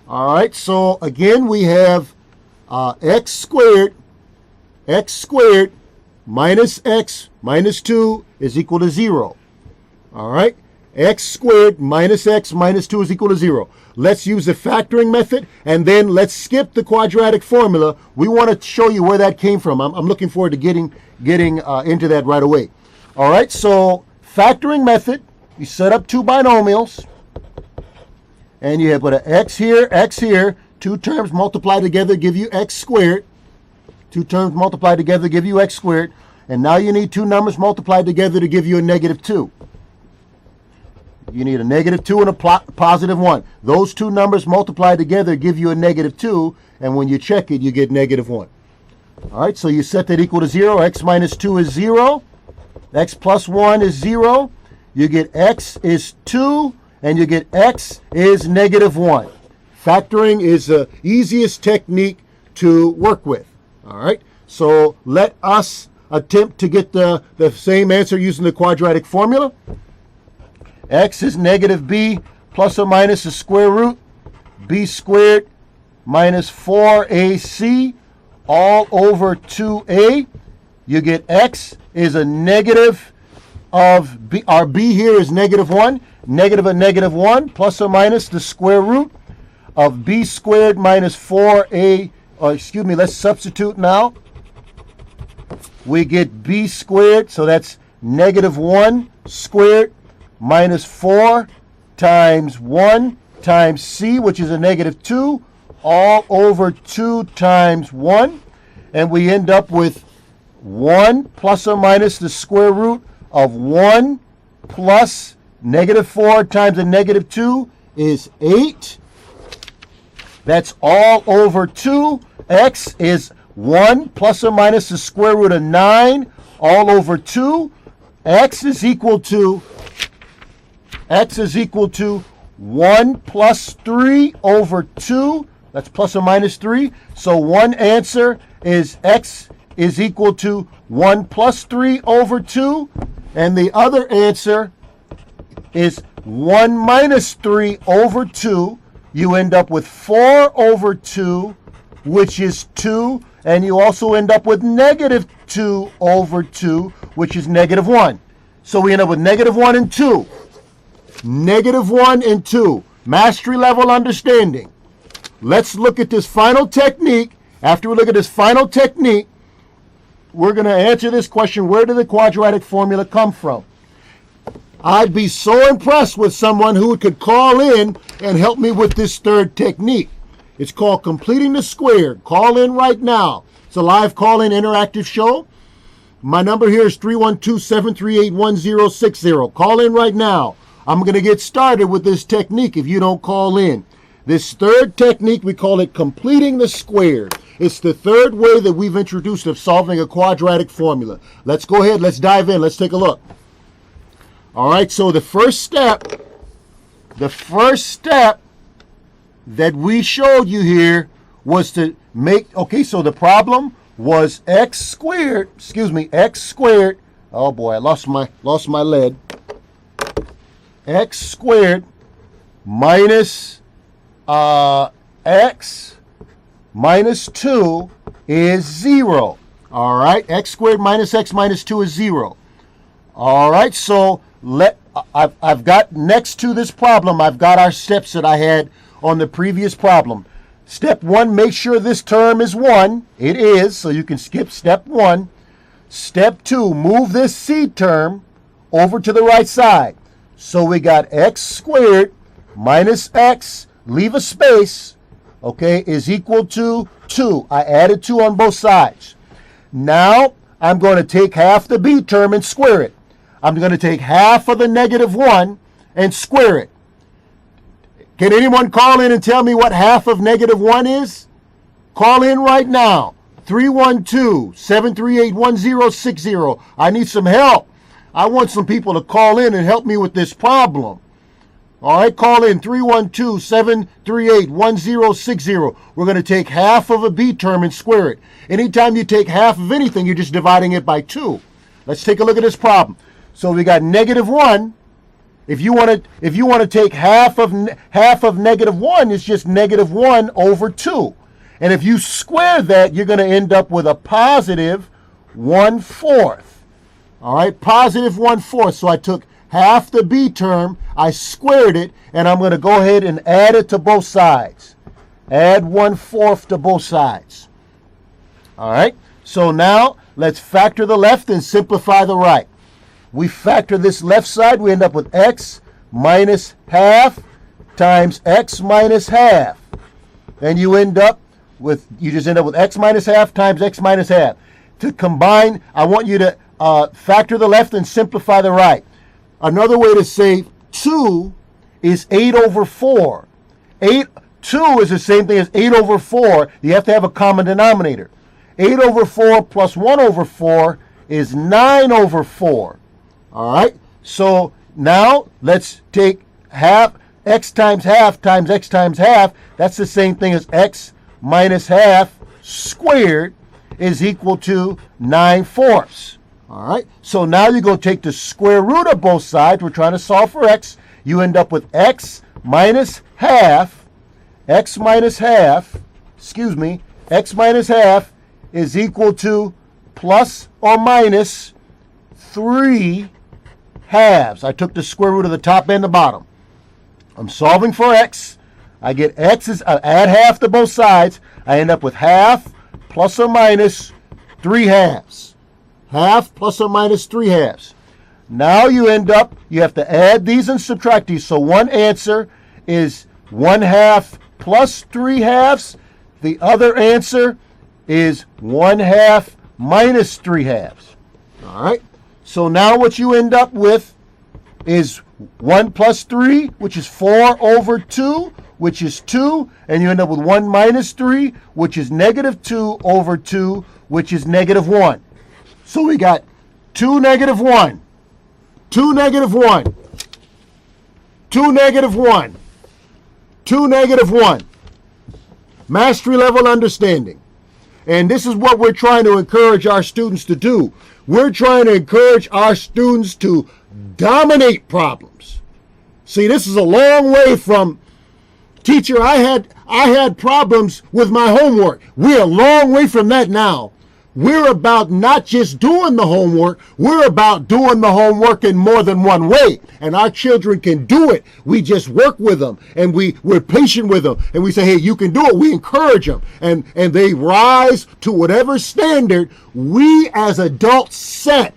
All right, so again we have x squared minus x minus 2 is equal to 0. All right, x squared minus x minus 2 is equal to 0. Let's use the factoring method, and then let's skip the quadratic formula. We want to show you where that came from. I'm looking forward to getting into that right away. All right, so factoring method, you set up two binomials, and you put an x here, two terms multiplied together give you x squared. Two terms multiplied together give you x squared, and now you need two numbers multiplied together to give you a negative 2. You need a negative 2 and a positive 1. Those two numbers multiplied together give you a negative 2, and when you check it, you get negative 1. All right, so you set that equal to 0. X minus 2 is 0. X plus 1 is 0. You get x is 2, and you get x is negative 1. Factoring is the easiest technique to work with. All right, so let us attempt to get the same answer using the quadratic formula. X is negative b plus or minus the square root b squared minus 4ac all over 2a. You get x is a negative of b. Our b here is negative 1. Negative of negative 1 plus or minus the square root of b squared minus 4a. Let's substitute now. We get b squared, so that's negative 1 squared minus 4 times 1 times c, which is a negative 2, all over 2 times 1. And we end up with 1 plus or minus the square root of 1 plus negative 4 times a negative 2 is 8. That's all over 2. X is 1 plus or minus the square root of 9 all over 2. X is equal to 1 plus 3 over 2. That's plus or minus 3. So one answer is x is equal to 1 plus 3 over 2. And the other answer is 1 minus 3 over 2. You end up with 4 over 2, which is 2. And you also end up with negative 2 over 2, which is negative 1. So we end up with negative 1 and 2. Negative 1 and 2. Mastery level understanding. Let's look at this final technique. After we look at this final technique, we're going to answer this question: where did the quadratic formula come from? I'd be so impressed with someone who could call in and help me with this third technique. It's called completing the squared. Call in right now. It's a live call-in interactive show. My number here is 312-738-1060. Call in right now. I'm going to get started with this technique if you don't call in. This third technique, we call it completing the squared. It's the third way that we've introduced of solving a quadratic formula. Let's go ahead. Let's dive in. Let's take a look. All right, so the first step that we showed you here was to make, okay, so the problem was x squared. Oh boy, I lost my lead. X squared minus x minus 2 is 0. All right, x squared minus x minus 2 is 0. All right, so I've got next to this problem, I've got our steps that I had on the previous problem. Step 1, make sure this term is 1. It is, so you can skip step 1. Step 2, move this c term over to the right side. So we got x squared minus x, leave a space, okay, is equal to 2. I added 2 on both sides. Now I'm going to take half the b term and square it. I'm going to take half of the negative 1 and square it. Can anyone call in and tell me what half of negative 1 is? Call in right now. 312-738-1060. I need some help. I want some people to call in and help me with this problem. All right, call in 312-738-1060. We're going to take half of a b term and square it. Anytime you take half of anything, you're just dividing it by 2. Let's take a look at this problem. So we got negative 1 If you want to take half of -1, it's just -1 over 2. And if you square that, you're going to end up with a positive 1/4. All right, positive 1/4. So I took half the b term, I squared it, and I'm going to go ahead and add it to both sides. Add 1/4 to both sides. All right, so now let's factor the left and simplify the right. We factor this left side, we end up with x minus half times x minus half. And you just end up with x minus half times x minus half. To combine, I want you to factor the left and simplify the right. Another way to say 2 is 8 over 4. 2 is the same thing as 8 over 4. You have to have a common denominator. 8 over 4 plus 1 over 4 is 9 over 4. All right, so now let's take half, x times half times x times half. That's the same thing as x minus half squared is equal to 9/4. All right, so now you go take the square root of both sides. We're trying to solve for x. You end up with x minus half. X minus half is equal to plus or minus 3 halves. I took the square root of the top and the bottom. I'm solving for x. I get I add half to both sides. I end up with half plus or minus 3 halves. Half plus or minus 3 halves. Now you have to add these and subtract these. So one answer is 1/2 plus 3 halves. The other answer is 1/2 minus 3 halves. All right. So now what you end up with is 1 plus 3, which is 4 over 2, which is 2. And you end up with 1 minus 3, which is -2 over 2, which is -1. So we got 2 -1, 2 -1, 2 -1, 2 -1. Mastery level understanding. And this is what we're trying to encourage our students to do. We're trying to encourage our students to dominate problems. See, this is a long way from, teacher, I had problems with my homework. We're a long way from that now. We're about not just doing the homework, we're about doing the homework in more than one way. And our children can do it. We just work with them, and we're patient with them. And we say, hey, you can do it. We encourage them. And they rise to whatever standard we as adults set.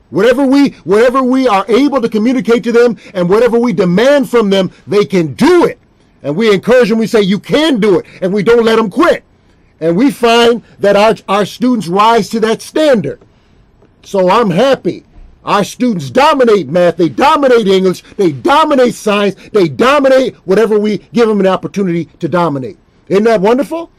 Whatever we are able to communicate to them and whatever we demand from them, they can do it. And we encourage them. We say, you can do it. And we don't let them quit. And we find that our students rise to that standard. So I'm happy. Our students dominate math. They dominate English. They dominate science. They dominate whatever we give them an opportunity to dominate. Isn't that wonderful?